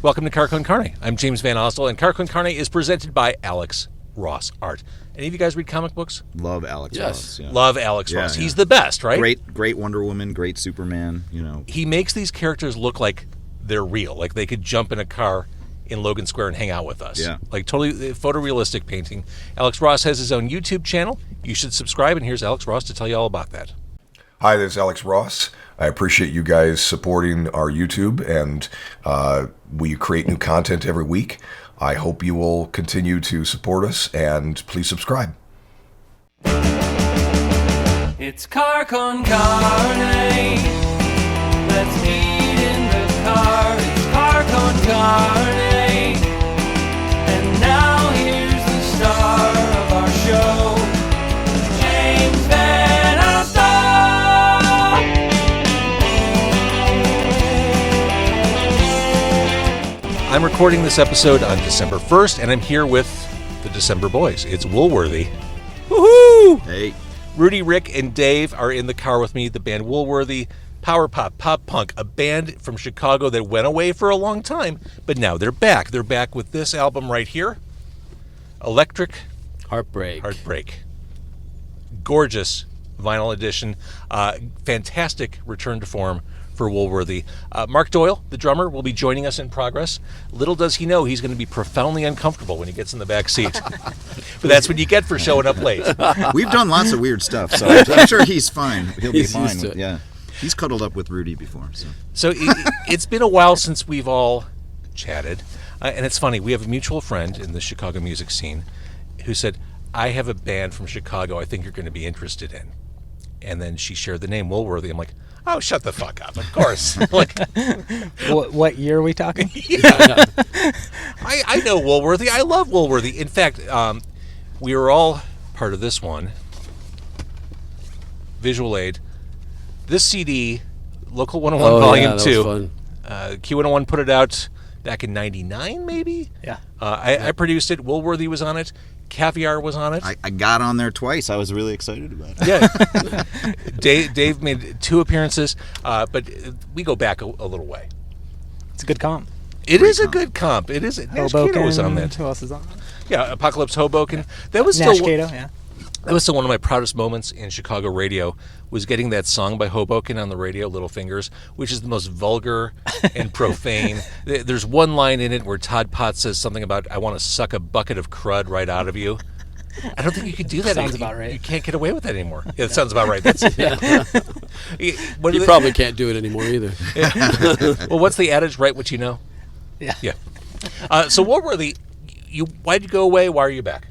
Welcome to Con Carne. I'm James Van Ostel, and Con Carne is presented by Alex Ross Art. Any of you guys read comic books? Love Alex Ross. Yeah. Love Alex Ross. He's the best, right? Great Wonder Woman, great Superman, He makes these characters look like they're real, like they could jump in a car in Logan Square and hang out with us. Yeah. Like totally photorealistic painting. Alex Ross has his own YouTube channel. You should subscribe, and here's Alex Ross to tell you all about that. Hi, this is Alex Ross. I appreciate you guys supporting our YouTube, and we create new content every week. I hope you will continue to support us, and please subscribe. It's Con Carne. Let's eat in the car. It's Con Carne. And now here's the star of our show, James Van Ostel. I'm recording this episode on December 1st, and I'm here with the December boys. It's Woolworthy. Woohoo! Hey. Rudy, Rick, and Dave are in the car with me. The band Woolworthy, power pop, pop punk, a band from Chicago that went away for a long time, but now they're back. They're back with this album right here, Electric Heartbreak. Gorgeous vinyl edition. Fantastic return to form for Woolworthy. Mark Doyle, the drummer, will be joining us in progress. Little does he know he's going to be profoundly uncomfortable when he gets in the back seat. But that's what you get for showing up late. We've done lots of weird stuff, so I'm sure he's fine. He'll be fine. Used to it. Yeah. He's cuddled up with Rudy before. So it's been a while since we've all chatted. And it's funny, we have a mutual friend in the Chicago music scene who said, I have a band from Chicago I think you're going to be interested in. And then she shared the name Woolworthy. I'm like, oh, shut the fuck up, of course. Like, what year are we talking? Yeah. I know Woolworthy. I love Woolworthy. In fact, we were all part of this one. Visual Aid. This CD, Local 101 Volume 2. Fun. Q101 put it out back in 99, maybe? Yeah. I produced it. Woolworthy was on it. Caviar was on it. I got on there twice. I was really excited about it. Yeah. Dave made 2 appearances, but we go back a little way. It's a good comp. It is a good comp. It is. Nash Cato was on that. Who else is on? Yeah, Apocalypse Hoboken. That was Nash still Cato, yeah. That was still one of my proudest moments in Chicago radio, was getting that song by Hoboken on the radio, Little Fingers, which is the most vulgar and profane. There's one line in it where Todd Potts says something about, I want to suck a bucket of crud right out of you. I don't think you could do that. Sounds about right. You can't get away with that anymore. Yeah, that sounds about right. That's You probably can't do it anymore either. Well, what's the adage? Write what you know? Yeah. Yeah. So Woolworthy, why'd you go away? Why are you back?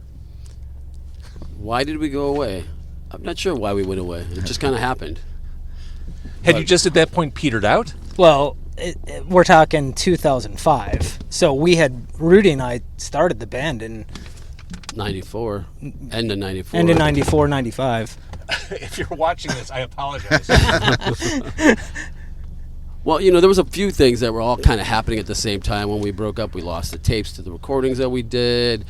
Why did we go away? I'm not sure why we went away. It just kind of happened. Had you just at that point petered out? Well, we're talking 2005. So Rudy and I started the band in 94. End of 94. End of 94, 95. If you're watching this, I apologize. Well, there was a few things that were all kind of happening at the same time. When we broke up, we lost the tapes to the recordings that we did.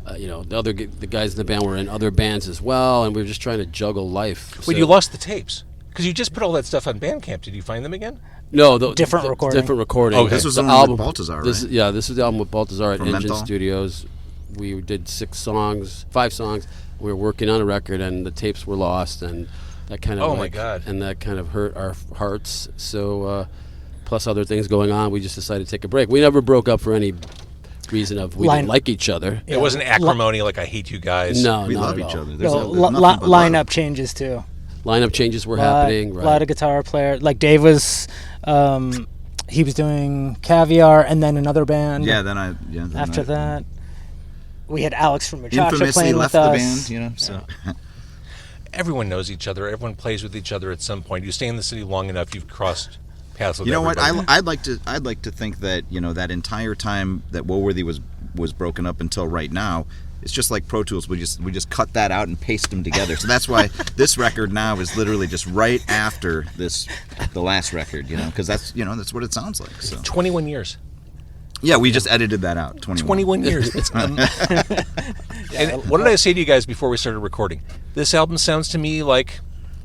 The guys in the band were in other bands as well, and we were just trying to juggle life. Well, you lost the tapes because you just put all that stuff on Bandcamp. Did you find them again? No, different recording. Different recording. Okay. This was the album with Baltazar, right? This is the album with Baltazar at From Engine Menthol? Studios. We did 5 songs. We were working on a record, and the tapes were lost, and that kind of Oh my God. And that kind of hurt our hearts. So, plus other things going on, we just decided to take a break. We never broke up for any reason of we didn't like each other. It wasn't acrimony like I hate you guys. No, We not love at each all. other. There's Well, nothing but lineup love. changes too. Lineup changes were happening. A Right. lot of guitar player. Like Dave was, he was doing Caviar and then another band. Yeah, then After that, we had Alex from Muchacha infamously playing left with the us. band, so. Everyone knows each other. Everyone plays with each other at some point. You stay in the city long enough, you've crossed paths with You know what? everybody. I'd like to think that that entire time that Woolworthy was broken up until right now, it's just like Pro Tools. We just cut that out and paste them together. So that's why this record now is literally just right after the last record. Because that's what it sounds like. So 21 years. yeah, we just edited that out. 21 years. It's and what did I say to you guys before we started recording? This album sounds to me like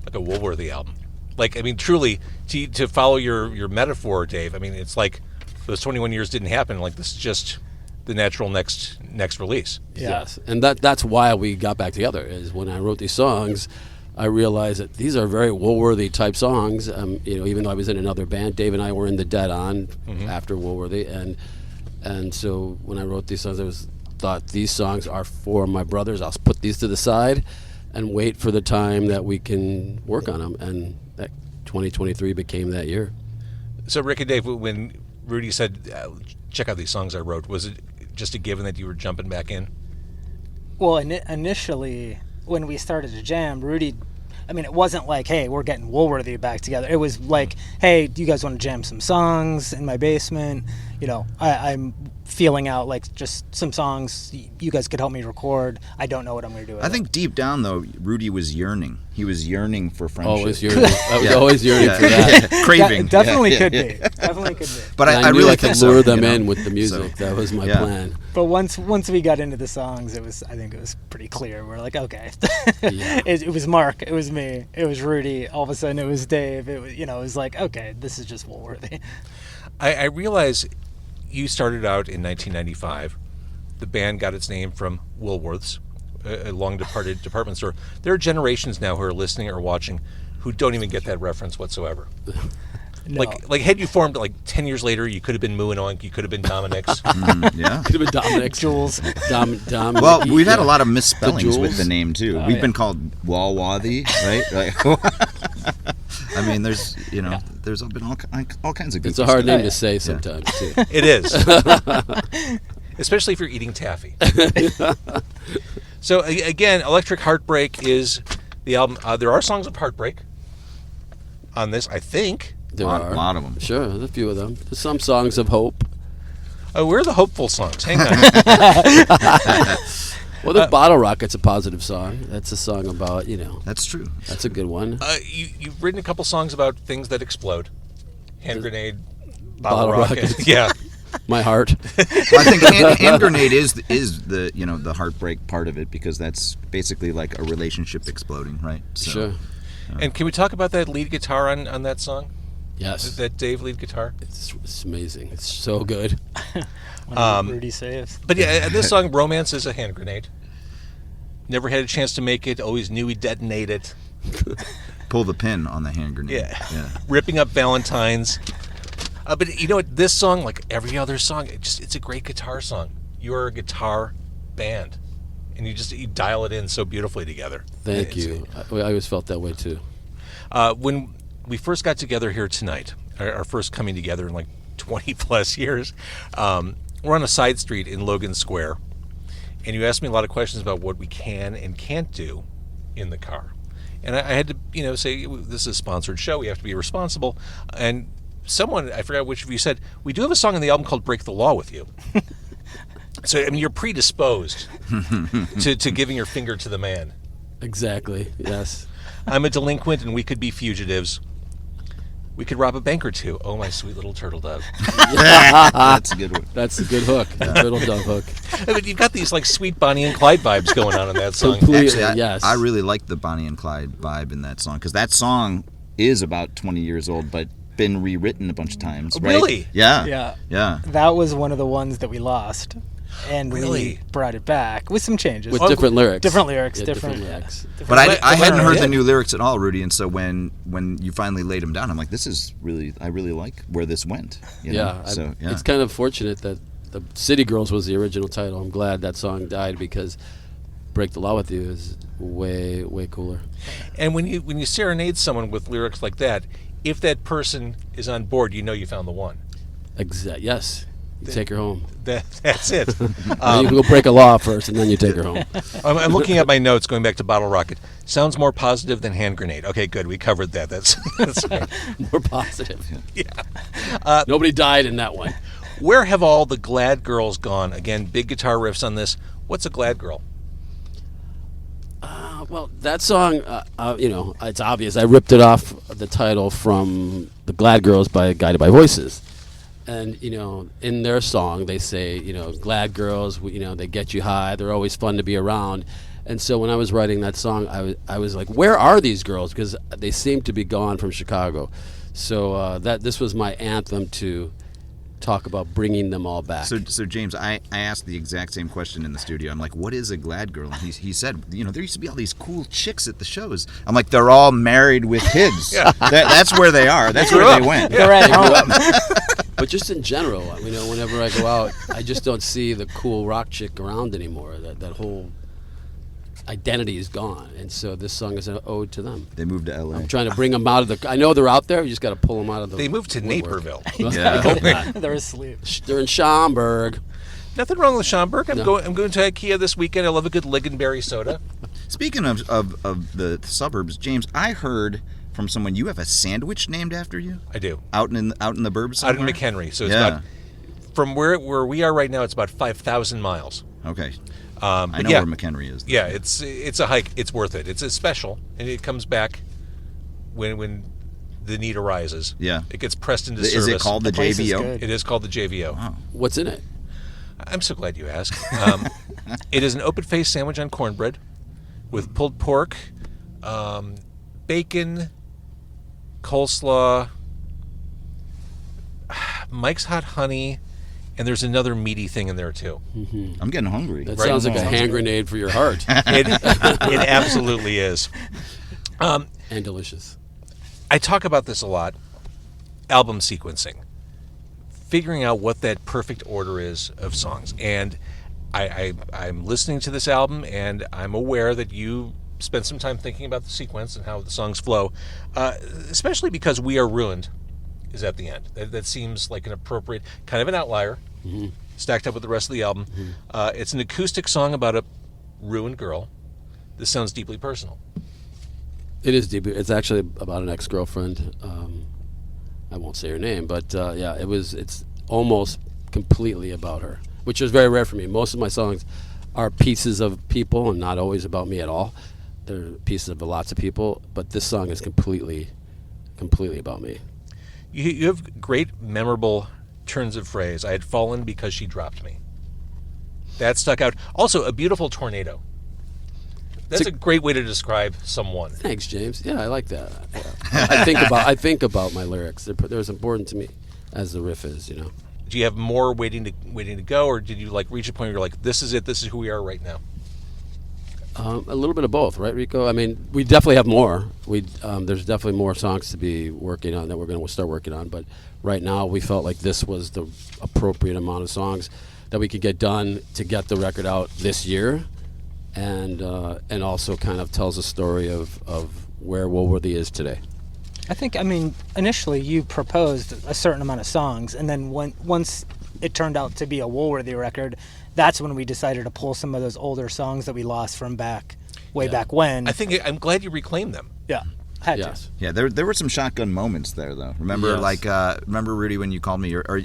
a Woolworthy album. Like, I mean, truly, to follow your metaphor, Dave, I mean, it's like those 21 years didn't happen. Like, this is just the natural next release. Yeah. Yes, and that's why we got back together. Is when I wrote these songs, I realized that these are very Woolworthy type songs. Even though I was in another band, Dave and I were in the Dead On after Woolworthy, and so when I wrote these songs, I thought these songs are for my brothers. I'll put these to the side and wait for the time that we can work on them, and that 2023 became that year. So, Rick and Dave, when Rudy said, check out these songs I wrote, was it just a given that you were jumping back in? Well, initially, when we started to jam, Rudy, it wasn't like, hey, we're getting Woolworthy back together. It was like, hey, do you guys want to jam some songs in my basement? I'm feeling out like just some songs you guys could help me record. I don't know what I'm going to do with I it. think deep down, though, Rudy was yearning. He was yearning for friendship. Always yearning. I was always yearning for that. Craving. Definitely Yeah, could yeah. be. Definitely could be. But And I knew really I could think so, lure them you know? in with the music. So, that was my yeah. plan. But once we got into the songs, I think it was pretty clear. We're like, okay, Yeah. it was Mark, it was me, it was Rudy. All of a sudden, it was Dave. It was, it was like, okay, this is just Woolworthy. I realize you started out in 1995. The band got its name from Woolworth's, a long-departed department store. There are generations now who are listening or watching who don't even get that reference whatsoever. No. Like had you formed like 10 years later, you could have been Moo and Oink, you could have been Dominic's. Yeah. Could have been Dominic. Jules. Dom. Well, we've had a yeah. lot of misspellings with Jules. the name too. Oh, We've yeah. been called Walworthy, right? There's there's been all kinds of. It's a goofy hard stuff. name to say sometimes too. It is. Especially if you're eating taffy. So again, Electric Heartbreak is the album. There are songs of heartbreak on this, I think. There A are lot of them. Sure, there's a few of them. There's some songs of hope. Where are the hopeful songs? Hang on. Well, the Bottle Rocket's a positive song. That's a song about That's true. That's a good one. You've written a couple songs about things that explode. Hand grenade, Bottle bottle rocket. rockets. Yeah. My heart. Well, I think hand grenade is the the heartbreak part of it, because that's basically like a relationship exploding, right? So, Sure. And can we talk about that lead guitar on that song? Yes. That Dave lead guitar? It's amazing. It's so good. Rudy saves. But yeah, this song, Romance, is a hand grenade. Never had a chance to make it, always knew he'd detonate it. Pull the pin on the hand grenade. Yeah. Ripping up Valentine's. But you know what? This song, like every other song, it's a great guitar song. You are a guitar band. And you dial it in so beautifully together. Thank you. I always felt that way too. When we first got together here tonight, our first coming together in like 20 plus years, we're on a side street in Logan Square, and you asked me a lot of questions about what we can and can't do in the car. And I had to, say, this is a sponsored show, we have to be responsible. And someone, I forgot which of you, said, we do have a song on the album called Break the Law with You. So, you're predisposed to giving your finger to the man. Exactly. Yes. I'm a delinquent and we could be fugitives. We could rob a bank or two. Oh, my sweet little turtle dove. That's a good one. That's a good hook. Little dove hook. I mean, you've got these like sweet Bonnie and Clyde vibes going on in that song. Completely. Actually, Yes. I really like the Bonnie and Clyde vibe in that song, because that song is about 20 years old, but been rewritten a bunch of times. Right? Really? Yeah. Yeah. Yeah. That was one of the ones that we lost. And Really? we brought it back with some changes. With different lyrics. Different lyrics. Yeah, different lyrics. But I hadn't heard Yeah. the new lyrics at all, Rudy, and so when you finally laid them down, I'm like, I really like where this went. You know? Yeah, So yeah. It's kind of fortunate that the City Girls was the original title. I'm glad that song died, because Break the Law with You is way, way cooler. And when you serenade someone with lyrics like that, if that person is on board, you know you found the one. Yes. You take her home. That's it. And you go break a law first, and then you take her home. I'm looking at my notes, going back to Bottle Rocket. Sounds more positive than hand grenade. Okay, good. We covered that. That's right. More positive. Yeah. Nobody died in that one. Where have all the Glad girls gone? Again, big guitar riffs on this. What's a Glad girl? Well, that song, it's obvious. I ripped it off the title from The Glad Girls by Guided by Voices. And, in their song, they say, glad girls, they get you high. They're always fun to be around. And so when I was writing that song, I was like, where are these girls? Because they seem to be gone from Chicago. So this was my anthem to talk about bringing them all back. So James, I asked the exact same question in the studio. I'm like, what is a glad girl? And he said, there used to be all these cool chicks at the shows. I'm like, they're all married with kids. That's where they are. That's where they went. They're at home. But just in general, whenever I go out, I just don't see the cool rock chick around anymore. That whole identity is gone, and so this song is an ode to them. They moved to L.A. I'm trying to bring them out of the. I know they're out there. You just got to pull them out of the. They moved to woodwork. Naperville. I hope not. They're asleep. They're in Schaumburg. Nothing wrong with Schaumburg. I'm No. going to IKEA this weekend. I love a good Lingonberry soda. Speaking of the suburbs, James, I heard from someone you have a sandwich named after you I do. out in the burbs Out somewhere? in McHenry. So it's Yeah. about from where we are right now. It's about 5,000 miles. Okay. But I know yeah, where McHenry is. Yeah, it's a hike. It's worth it. It's a special, and it comes back when the need arises. Yeah. It gets pressed into Is service. it called the place is JVO? good. It is called the JVO. Wow. What's in it? I'm so glad you asked. It is an open-faced sandwich on cornbread with pulled pork, bacon, coleslaw, Mike's Hot Honey, and there's another meaty thing in there too. I'm getting hungry. That Right. sounds like a Sounds hand good. grenade for your heart, It absolutely is. and delicious. I talk about this a lot. Album sequencing, figuring out what that perfect order is of songs, and I'm listening to this album, and I'm aware that you spent some time thinking about the sequence and how the songs flow, especially because "We Are Ruined" is at the end. That seems like an appropriate kind of an outlier, stacked up with the rest of the album. It's an acoustic song about a ruined girl. This sounds deeply personal. It is deep. It's actually about an ex-girlfriend. I won't say her name, but yeah, it's almost completely about her, which is very rare for me. Most of my songs are pieces of people and not always about me at all. They're pieces of lots of people, but this song is completely about me. You have great, memorable turns of phrase. I had fallen because she dropped me. That stuck out. Also, a beautiful tornado. That's a great way to describe someone. Thanks, James. Yeah, I like that. Yeah. I think about my lyrics. They're as important to me as the riff is. Do you have more waiting to go, or did you reach a point where you're like, this is it, this is who we are right now? A little bit of both, right, Rico? I mean, we definitely have more. There's definitely more songs to be working on that we're going to start working on. But right now, we felt like this was the appropriate amount of songs that we could get done to get the record out this year, and also kind of tells a story of where Woolworthy is today. I think, initially you proposed a certain amount of songs, and then once it turned out to be a Woolworthy record, that's when we decided to pull some of those older songs that we lost from back when. I'm glad you reclaimed them. Yeah, had Yes. to. Yeah, there were some shotgun moments there, though. Remember, Yes. remember Rudy when you called me, or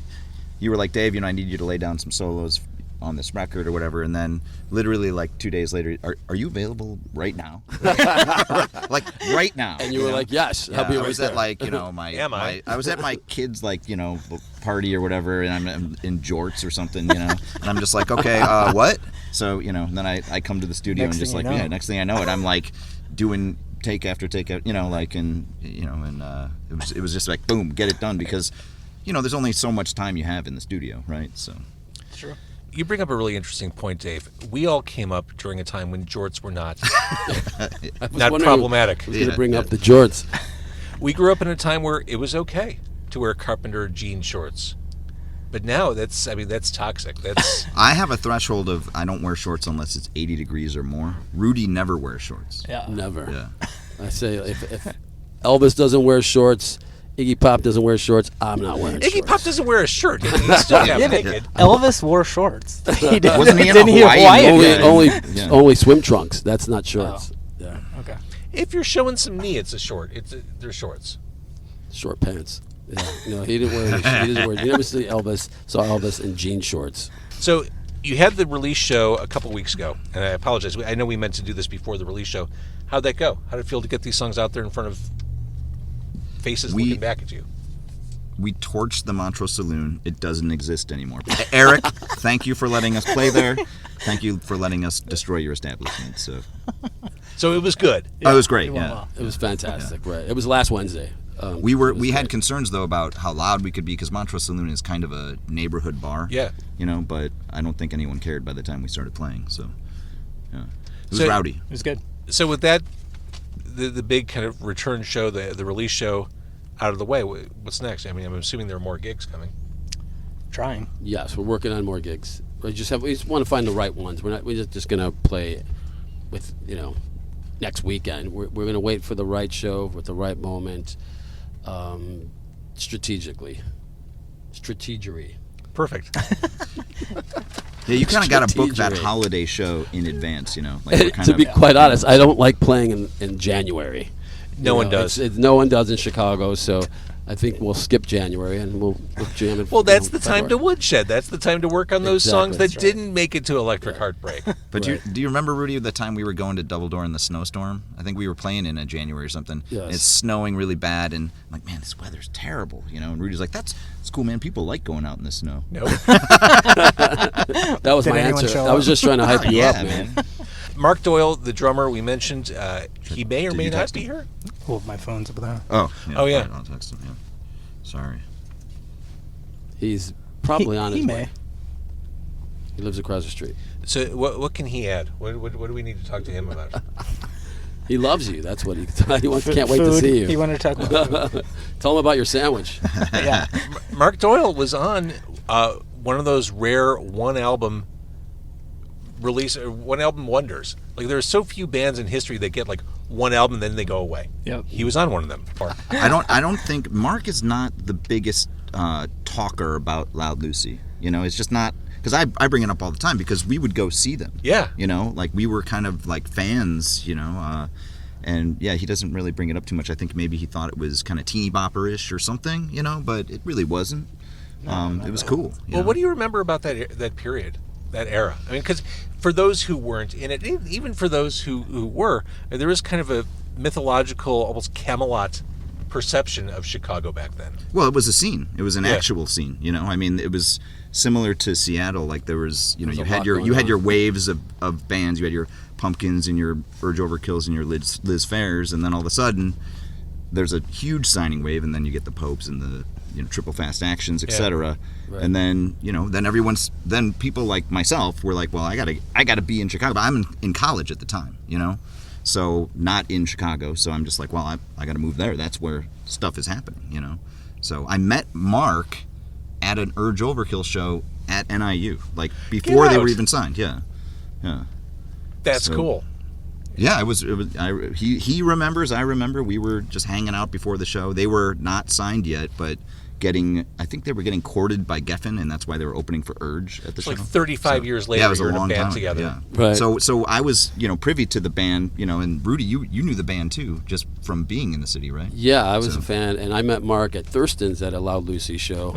you were like, Dave, I need you to lay down some solos on this record or whatever, and then literally 2 days later, are you available right now? Like right now. And you were like, yes, Yeah, I'll be I right was there. at my Am I? I was at my kids party or whatever, and I'm in jorts or something, and I'm just like, okay, what? So and then I come to the studio Next and just thing you know. next thing I know it, I'm doing take after take, and it was just like boom, get it done, because there's only so much time you have in the studio, right? So True. You bring up a really interesting point, Dave. We all came up during a time when jorts were not I was not wondering problematic. who's going to bring up the jorts. We grew up in a time where it was okay to wear carpenter jean shorts. But now that's toxic. That's I have a threshold of I don't wear shorts unless it's 80 degrees or more. Rudy never wears shorts. Yeah. Never. Yeah. I say if Elvis doesn't wear shorts, Iggy Pop doesn't wear shorts, I'm not wearing shorts. Iggy Pop doesn't wear a shirt. He's still half Yeah, but naked. Elvis wore shorts. He did. Wasn't he in Didn't a he Hawaiian Hawaiian? Only Yeah. Yeah. only swim trunks. That's not shorts. Yeah. Okay. If you're showing some knee, it's a short. They're shorts. Short pants. Yeah. He didn't wear. You never saw Elvis in jean shorts. So you had the release show a couple weeks ago, and I apologize. I know we meant to do this before the release show. How'd that go? How did it feel to get these songs out there in front of faces looking back at you? We torched the Montrose Saloon. It doesn't exist anymore. Eric, thank you for letting us play there. Thank you for letting us destroy your establishment. So So it was good. it was great. it went Yeah. well. It was fantastic. Right. It was last Wednesday. We had concerns though about how loud we could be because Montrose Saloon is kind of a neighborhood bar. Yeah. But I don't think anyone cared by the time we started playing. So, yeah, it was rowdy. It was good. So with that, the big kind of return show, the release show, out of the way, what's next? I mean, I'm assuming there are more gigs coming. Trying. Yes, we're working on more gigs. We just want to find the right ones. We're just gonna play with next weekend. We're gonna wait for the right show with the right moment, strategery. Perfect. Yeah, you kind of got to book that holiday show in advance. Like To be quite honest, I don't like playing in January. No one does. No one does in Chicago, so I think we'll skip January and we'll jam it. Well, that's the time to woodshed. That's the time to work on those songs that didn't make it to Electric Heartbreak. But do you remember, Rudy, the time we were going to Double Door in the snowstorm? I think we were playing in January or something. Yes. And it's snowing really bad, and I'm like, man, this weather's terrible. And Rudy's like, that's cool, man. People like going out in the snow. Nope. That was my answer. I was just trying to hype you up, man. Mark Doyle, the drummer, we mentioned, he may or may not be here. Oh, my phone's up there. Oh, Oh, yeah. I'll text him. Yeah. Sorry. He's probably on his He way. may. He lives across the street. So what can he add? What do we need to talk to him about? He loves you. That's what he can't wait to Food. see you. He wanted to talk about food. Tell him about your sandwich. Yeah. Mark Doyle was on one of those rare one-album wonders. Like, there are so few bands in history that get like one album and then they go away. Yep. He was on one of them. I don't think Mark is not the biggest talker about Loud Lucy. It's just not, because I bring it up all the time because we would go see them. Yeah. Like we were kind of like fans. And yeah, he doesn't really bring it up too much. I think maybe he thought it was kind of teeny bopper-ish or something. But it really wasn't. It was cool. Well, what do you remember about that period, that era? I mean, because for those who weren't in it, even for those who were, there was kind of a mythological, almost Camelot perception of Chicago back then. Well, it was a scene. It was an actual scene. I mean, it was similar to Seattle. Like there was, you had your waves of bands. You had your Pumpkins and your Urge Overkills and your Liz Phair's, and then all of a sudden, there's a huge signing wave, and then you get the Popes and the Triple Fast Actions, etc. Right. And then then people like myself were like, well, I gotta be in Chicago. But I'm in college at the time, so not in Chicago. So I'm just like, well, I got to move there. That's where stuff is happening, So I met Mark at an Urge Overkill show at NIU, like before they were even signed. Yeah. That's cool. Yeah, it was. He remembers. I remember. We were just hanging out before the show. They were not signed yet, but I think they were getting courted by Geffen, and that's why they were opening for Urge at the show. Like 35 years later, yeah, it was you're a in a long band time together. Yeah. Right. So I was privy to the band, and Rudy, you knew the band too, just from being in the city, right? Yeah, I was a fan, and I met Mark at Thurston's at a Loud Lucy show,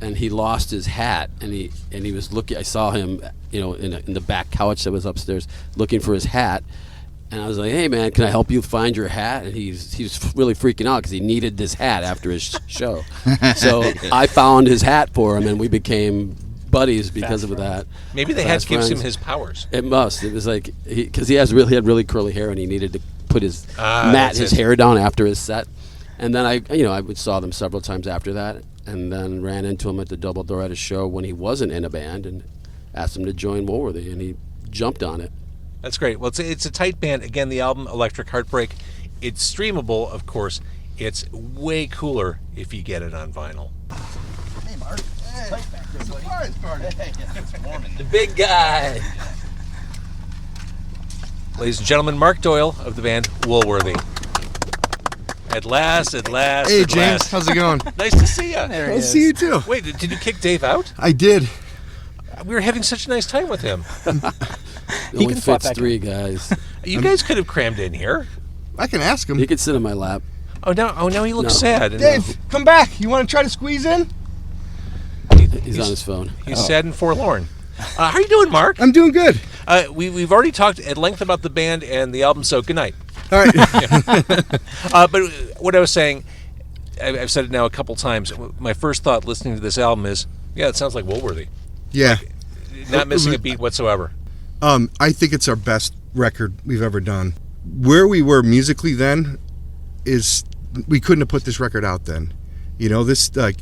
and he lost his hat, and he was looking. I saw him, in the back couch that was upstairs, looking for his hat. And I was like, "Hey, man, can I help you find your hat?" And he was really freaking out because he needed this hat after his show. So I found his hat for him, and we became buddies because of that. Maybe the hat gives him his powers. It must. It was like because he had really curly hair, and he needed to put his hair down after his set. And then I saw them several times after that, and then ran into him at the Double Door at a show when he wasn't in a band, and asked him to join Woolworthy, and he jumped on it. That's great. Well, it's a tight band. Again, the album Electric Heartbreak. It's streamable, of course. It's way cooler if you get it on vinyl. Hey, Mark. Hey. Surprise party. Hey, it's warm in The big guy. Ladies and gentlemen, Mark Doyle of the band Woolworthy. At last. Hey, James. Last. How's it going? Nice to see you. There he Nice to is. see you too. Wait, did you kick Dave out? I did. We were having such a nice time with him. It only can swap fits back 3 guys. You guys could have crammed in here. I can ask him. He could sit in my lap. Oh, now he looks No. sad. Dave, come back. You want to try to squeeze in? He's on his phone. He's sad and forlorn. How are you doing, Mark? I'm doing good. We've already talked at length about the band and the album, so good night. All right. But what I was saying, I've said it now a couple times. My first thought listening to this album is, yeah, it sounds like Woolworthy. Yeah. Not missing a beat whatsoever. I think it's our best record we've ever done. Where we were musically then is we couldn't have put this record out then. You know, this like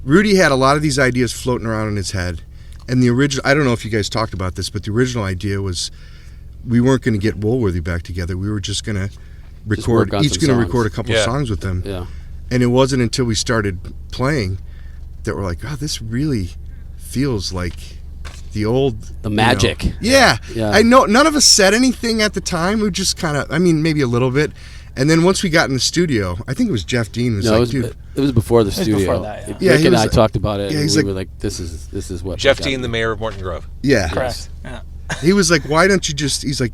Rudy had a lot of these ideas floating around in his head, and the original. I don't know if you guys talked about this, but the original idea was we weren't going to get Woolworthy back together. We were just going to record, work on each some going to songs. record a couple Yeah. songs with them. Yeah. And it wasn't until we started playing that we're like, oh, this really feels like the old The magic. Yeah. Yeah. I know none of us said anything at the time. We just kind of, I mean, maybe a little bit. And then once we got in the studio, I think it was Jeff Dean was No, like, it dude. was before the was studio. before that, yeah. Yeah, Rick he and was I like- talked about it, yeah, and he's we like- were like, "This is what." Jeff we gotta Dean, the do. mayor of Morton Grove. Yeah. Correct. Yeah. He was like, why don't you just, he's like,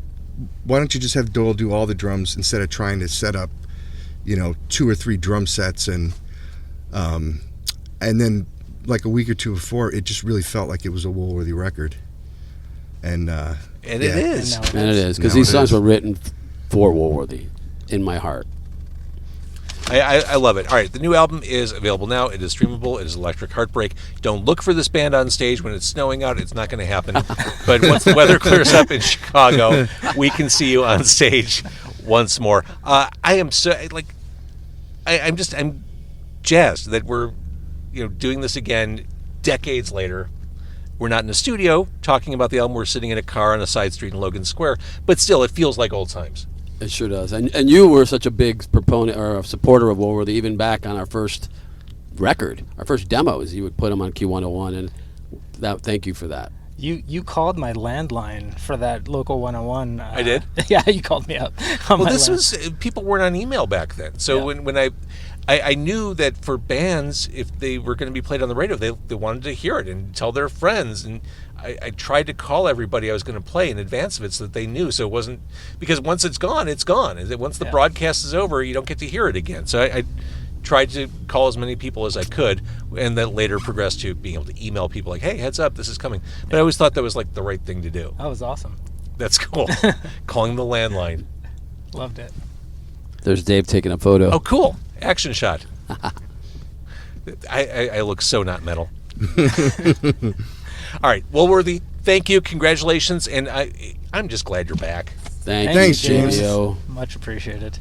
why don't you just have Doyle do all the drums instead of trying to set up, 2 or 3 drum sets and then like a week or two before, it just really felt like it was a Woolworthy record. And And yeah. it is. And now And it is because No, these it songs is. were written for Woolworthy, in my heart. I love it. All right, the new album is available now. It is streamable. It is Electric Heartbreak. Don't look for this band on stage when it's snowing out. It's not going to happen. But once the weather clears up in Chicago, we can see you on stage once more. I am so like, I'm jazzed that we're doing this again decades later. We're not in a studio talking about the album. We're sitting in a car on a side street in Logan Square. But still, it feels like old times. It sure does. And you were such a big proponent or a supporter of Woolworthy, even back on our first record, our first demos. You would put them on Q101, and thank you for that. You called my landline for that local 101. I did? Yeah, you called me up. On Well, my this land- was people weren't on email back then. So Yeah. when I knew that for bands, if they were going to be played on the radio, they wanted to hear it and tell their friends. And I tried to call everybody I was going to play in advance of it so that they knew. So it wasn't, because once it's gone, it's gone. And once the Yeah. broadcast is over, you don't get to hear it again. So I tried to call as many people as I could, and that later progressed to being able to email people like, hey, heads up, this is coming. But I always thought that was like the right thing to do. That was awesome. That's cool. Calling the landline. Loved it. There's Dave taking a photo. Oh, cool. Action shot. I look so not metal. All right. Woolworthy, thank you. Congratulations. And I'm just glad you're back. Thank Thanks, you, James. Julio. Much appreciated.